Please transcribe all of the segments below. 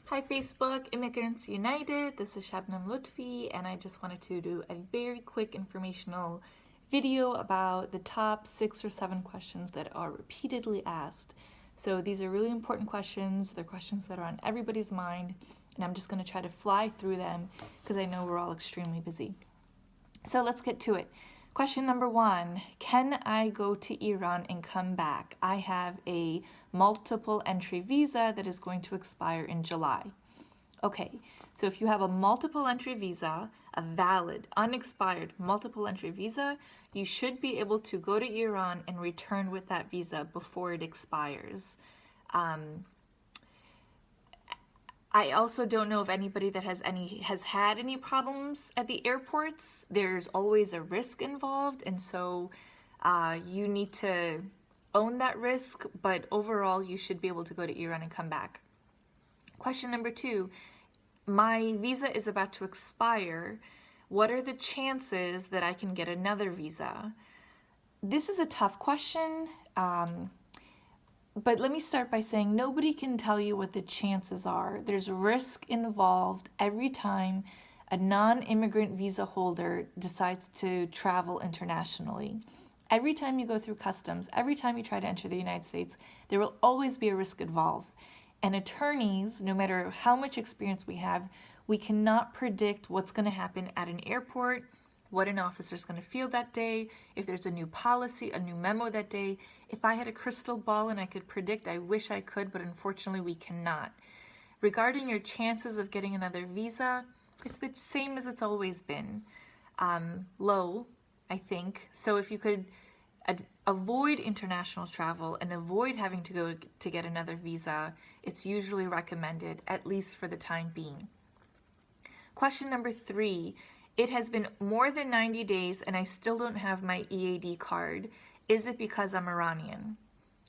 Hi Facebook, Immigrants United. This is Shabnam Lutfi, and I just wanted to do a very quick informational video about the top 6 or 7 questions that are repeatedly asked. So these are really important questions. They're questions that are on everybody's mind, and I'm just going to try to fly through them because I know we're all extremely busy. So let's get to it. Question number 1, can I go to Iran and come back? I have a multiple entry visa that is going to expire in July. Okay, so if you have a multiple entry visa, a valid, unexpired multiple entry visa, you should be able to go to Iran and return with that visa before it expires. I also don't know if anybody that has had any problems at the airports. There's always a risk involved, and so you need to own that risk, but overall you should be able to go to Iran and come back. Question number 2, my visa is about to expire. What are the chances that I can get another visa? This is a tough question. But let me start by saying nobody can tell you what the chances are. There's risk involved every time a non-immigrant visa holder decides to travel internationally. Every time you go through customs, every time you try to enter the United States, there will always be a risk involved. And attorneys, no matter how much experience we have, we cannot predict what's going to happen at an airport, what an officer is going to feel that day, if there's a new policy, a new memo that day. If I had a crystal ball and I could predict, I wish I could, but unfortunately we cannot. Regarding your chances of getting another visa, it's the same as it's always been. Low, I think. So if you could avoid international travel and avoid having to go to get another visa, it's usually recommended, at least for the time being. Question number 3, it has been more than 90 days and I still don't have my EAD card. Is it because I'm Iranian?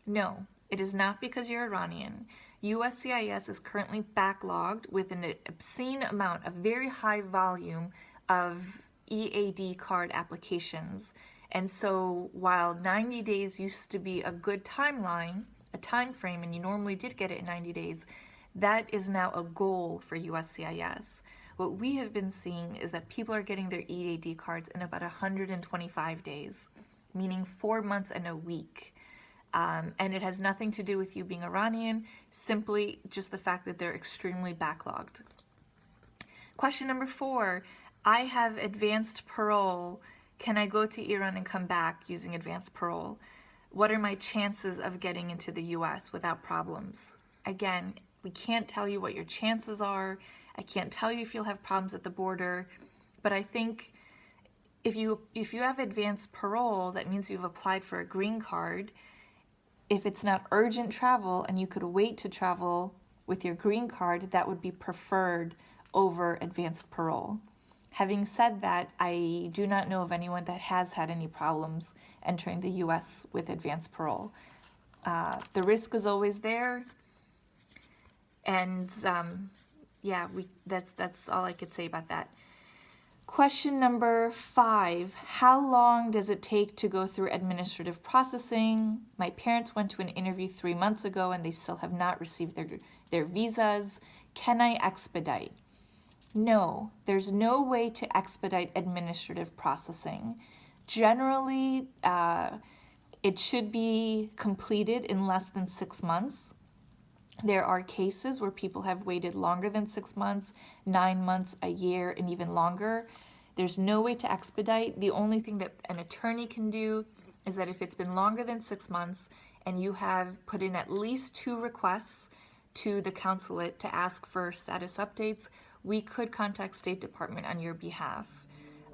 No, it is not because you're Iranian. USCIS is currently backlogged with an obscene amount, a very high volume of EAD card applications. And so while 90 days used to be a good timeline, a time frame, and you normally did get it in 90 days, that is now a goal for USCIS. What we have been seeing is that people are getting their EAD cards in about 125 days, meaning 4 months and a week. And it has nothing to do with you being Iranian, simply just the fact that they're extremely backlogged. Question number 4, I have advanced parole. Can I go to Iran and come back using advanced parole? What are my chances of getting into the US without problems? Again, we can't tell you what your chances are. I can't tell you if you'll have problems at the border, but I think if you have advanced parole, that means you've applied for a green card. If it's not urgent travel and you could wait to travel with your green card, that would be preferred over advanced parole. Having said that, I do not know of anyone that has had any problems entering the US with advanced parole. The risk is always there, and yeah, that's all I could say about that. Question number 5, how long does it take to go through administrative processing? My parents went to an interview 3 months ago and they still have not received their visas. Can I expedite? No, there's no way to expedite administrative processing. Generally, it should be completed in less than 6 months. There are cases where people have waited longer than 6 months, 9 months, a year, and even longer. There's no way to expedite. The only thing that an attorney can do is that if it's been longer than 6 months and you have put in at least 2 requests to the consulate to ask for status updates, we could contact State Department on your behalf.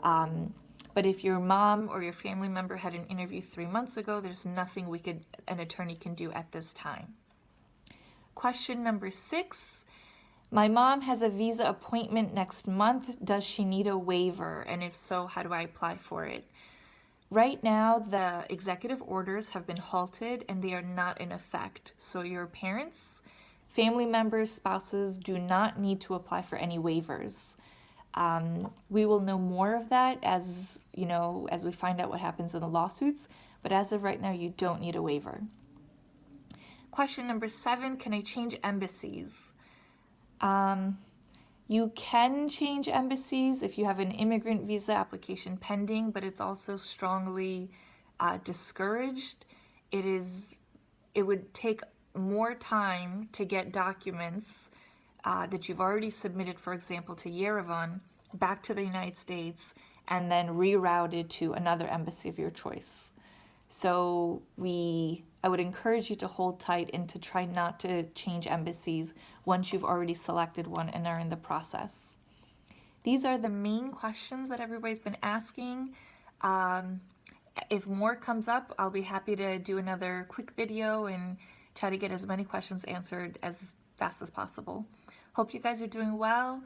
But if your mom or your family member had an interview 3 months ago, there's nothing an attorney can do at this time. Question number 6, my mom has a visa appointment next month. Does she need a waiver? And if so, how do I apply for it? Right now, the executive orders have been halted and they are not in effect. So your parents, family members, spouses do not need to apply for any waivers. We will know more of that as we find out what happens in the lawsuits. But as of right now, you don't need a waiver. Question number 7, can I change embassies? You can change embassies if you have an immigrant visa application pending, but it's also strongly discouraged. It would take more time to get documents that you've already submitted, for example, to Yerevan, back to the United States, and then rerouted to another embassy of your choice. So I would encourage you to hold tight and to try not to change embassies once you've already selected one and are in the process. These are the main questions that everybody's been asking. If more comes up, I'll be happy to do another quick video and try to get as many questions answered as fast as possible. Hope you guys are doing well.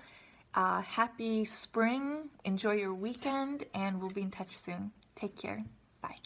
Happy spring. Enjoy your weekend, and we'll be in touch soon. Take care. Bye.